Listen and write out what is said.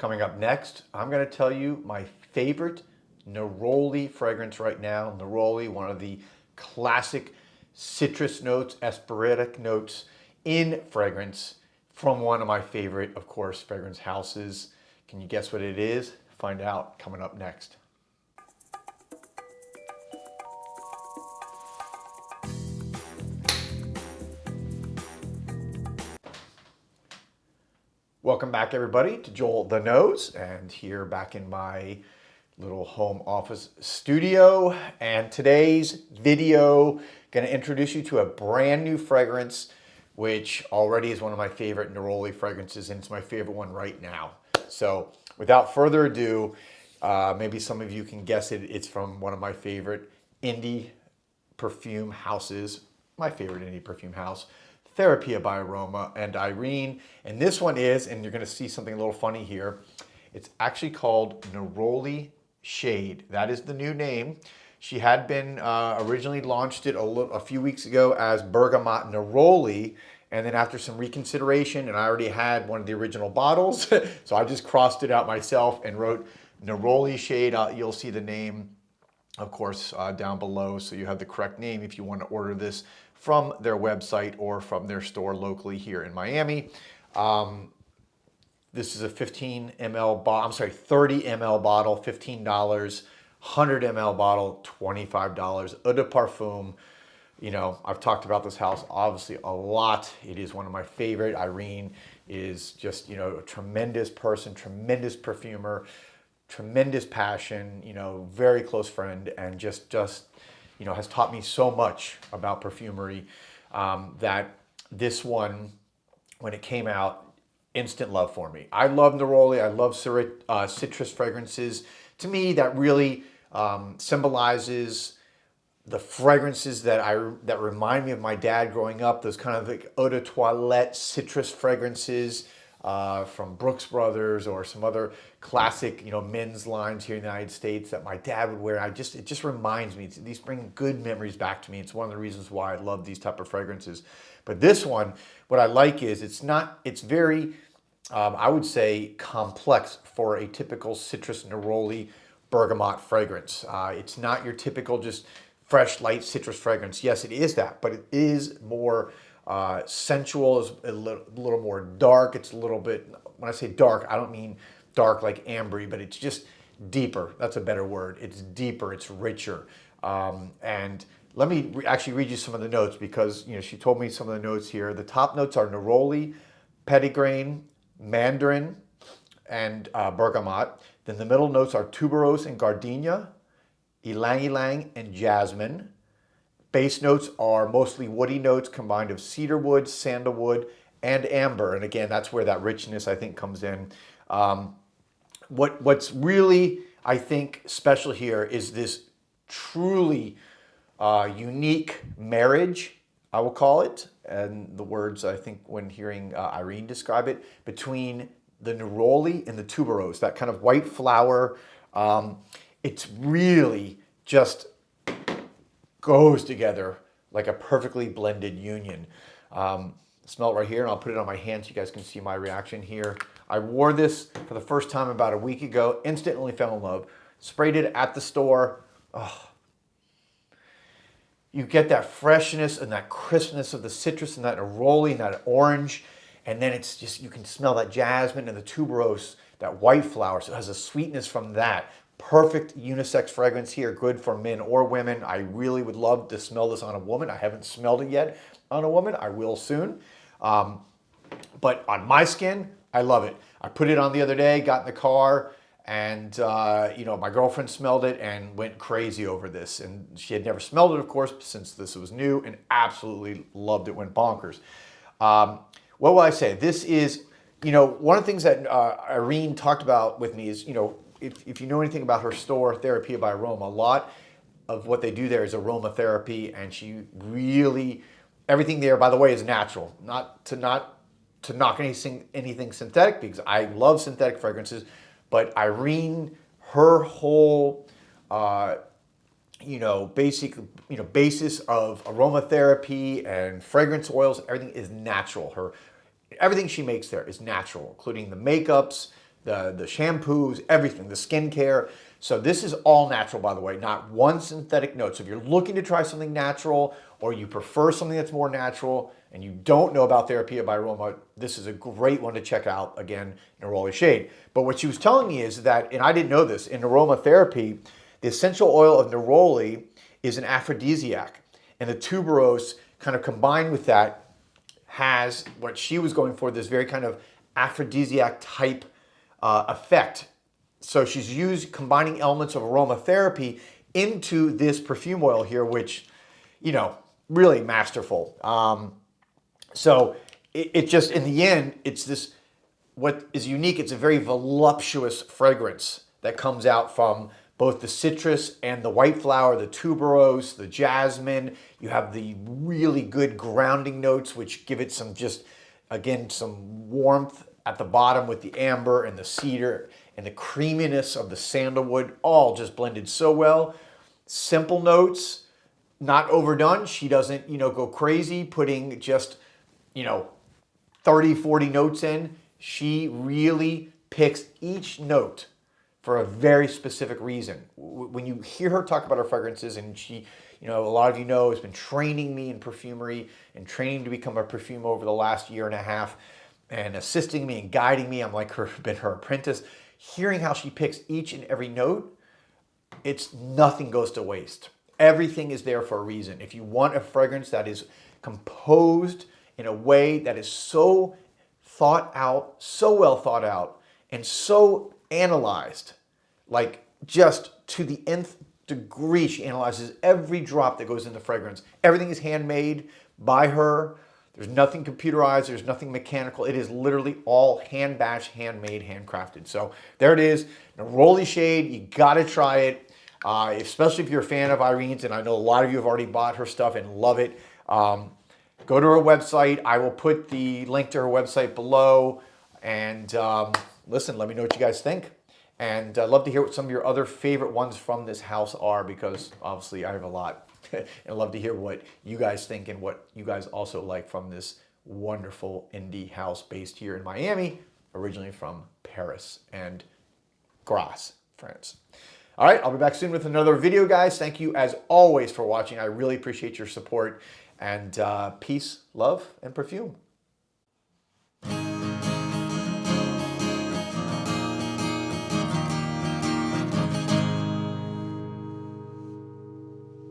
Coming up next, I'm going to tell you my favorite Neroli fragrance right now. Neroli, one of the classic citrus notes, asparatic notes in fragrance from one of my favorite, of course, fragrance houses. Can you guess what it is? Find out coming up next. Welcome back, everybody, to Joel the Nose, and here back in my little home office studio. And today's video, going to introduce you to a brand new fragrance, which already is one of my favorite Neroli fragrances, and it's my favorite one right now. So, without further ado, maybe some of you can guess it. It's from one of my favorite indie perfume houses, my favorite indie perfume house, Therapia by Aroma and Irene. And this one is, and you're going to see something a little funny here, it's actually called Neroli Shade. That is the new name. She had been originally launched it a few weeks ago as Bergamot Neroli, and then after some reconsideration, and I already had one of the original bottles, so I just crossed it out myself and wrote Neroli Shade. You'll see the name, of course, down below, so you have the correct name if you want to order this from their website or from their store locally here in Miami. This is a 15 ml bottle, 30 ml bottle, $15, 100 ml bottle, $25. Eau de Parfum. You know, I've talked about this house obviously a lot. It is one of my favorite. Irene is just, you know, a tremendous person, tremendous perfumer, tremendous passion, you know, very close friend, and just you know, has taught me so much about perfumery that this one, when it came out, instant love for me. I love Neroli. I love citrus fragrances. To me, that really symbolizes the fragrances that remind me of my dad growing up. Those kind of like eau de toilette citrus fragrances from Brooks Brothers or some other classic, you know, men's lines here in the United States that my dad would wear. It just reminds me. These bring good memories back to me. It's one of the reasons why I love these type of fragrances. But this one, what I like is it's very, I would say, complex for a typical citrus neroli bergamot fragrance. It's not your typical just fresh, light citrus fragrance. Yes, it is that, but it is more sensual, is a little more dark. It's a little bit, when I say dark, I don't mean dark like ambery, but it's just deeper. That's a better word. It's deeper, it's richer. And let me actually read you some of the notes, because, you know, she told me some of the notes here. The top notes are neroli, petitgrain, mandarin, and bergamot. Then the middle notes are tuberose and gardenia, ylang ylang and jasmine. Base notes are mostly woody notes combined of cedarwood, sandalwood, and amber. And again, that's where that richness, I think, comes in. What's really, I think, special here is this truly unique marriage, I will call it, and the words, I think, when hearing Irene describe it, between the neroli and the tuberose, that kind of white flower. It's really just goes together like a perfectly blended union. Smell it right here, and I'll put it on my hand so you guys can see my reaction here. I wore this for the first time about a week ago, instantly fell in love, sprayed it at the store. Oh. You get that freshness and that crispness of the citrus and that neroli and that orange, and then it's just, you can smell that jasmine and the tuberose, that white flower, so it has a sweetness from that. Perfect unisex fragrance here, good for men or women. I really would love to smell this on a woman. I haven't smelled it yet on a woman. I will soon. But on my skin, I love it. I put it on the other day, got in the car, and you know, my girlfriend smelled it and went crazy over this. And she had never smelled it, of course, since this was new, and absolutely loved it, went bonkers. What will I say? This is, you know, one of the things that Irene talked about with me is, you know, if you know anything about her store, Therapia by Aroma, a lot of what they do there is aromatherapy, and she really, everything there, by the way, is natural. Not to knock anything synthetic, because I love synthetic fragrances, but Irene, her whole basis of aromatherapy and fragrance oils, everything is natural. Everything she makes there is natural, including the makeups, the shampoos, everything, the skincare. So this is all natural, by the way, not one synthetic note. So if you're looking to try something natural or you prefer something that's more natural and you don't know about Therapia by Aroma, this is a great one to check out. Again, Neroli shade. But what she was telling me is that, and I didn't know this, in aromatherapy, the essential oil of Neroli is an aphrodisiac. And the tuberose kind of combined with that has what she was going for, this very kind of aphrodisiac type effect. So she's used combining elements of aromatherapy into this perfume oil here, which, you know, really masterful. So it just, in the end, it's this, what is unique, it's a very voluptuous fragrance that comes out from both the citrus and the white flower, the tuberose, the jasmine. You have the really good grounding notes, which give it some just, again, some warmth at the bottom with the amber and the cedar and the creaminess of the sandalwood, all just blended so well. Simple notes, not overdone. She doesn't, you know, go crazy putting just, you know, 30, 40 notes in. She really picks each note for a very specific reason. When you hear her talk about her fragrances, and she, you know, a lot of you know, has been training me in perfumery and training to become a perfumer over the last year and a half and assisting me and guiding me. I'm like been her apprentice. Hearing how she picks each and every note, it's nothing goes to waste. Everything is there for a reason. If you want a fragrance that is composed in a way that is so thought out, so well thought out, and so analyzed, like just to the nth degree, she analyzes every drop that goes in the fragrance. Everything is handmade by her. There's nothing computerized. There's nothing mechanical. It is literally all hand batch, handmade, handcrafted. So there it is, Neroli shade. You got to try it, especially if you're a fan of Irene's, and I know a lot of you have already bought her stuff and love it. Go to her website. I will put the link to her website below. And listen, let me know what you guys think. And I'd love to hear what some of your other favorite ones from this house are, because obviously I have a lot. And I'd love to hear what you guys think and what you guys also like from this wonderful indie house based here in Miami, originally from Paris and Grasse, France. All right, I'll be back soon with another video, guys. Thank you as always for watching. I really appreciate your support. And peace, love, and perfume.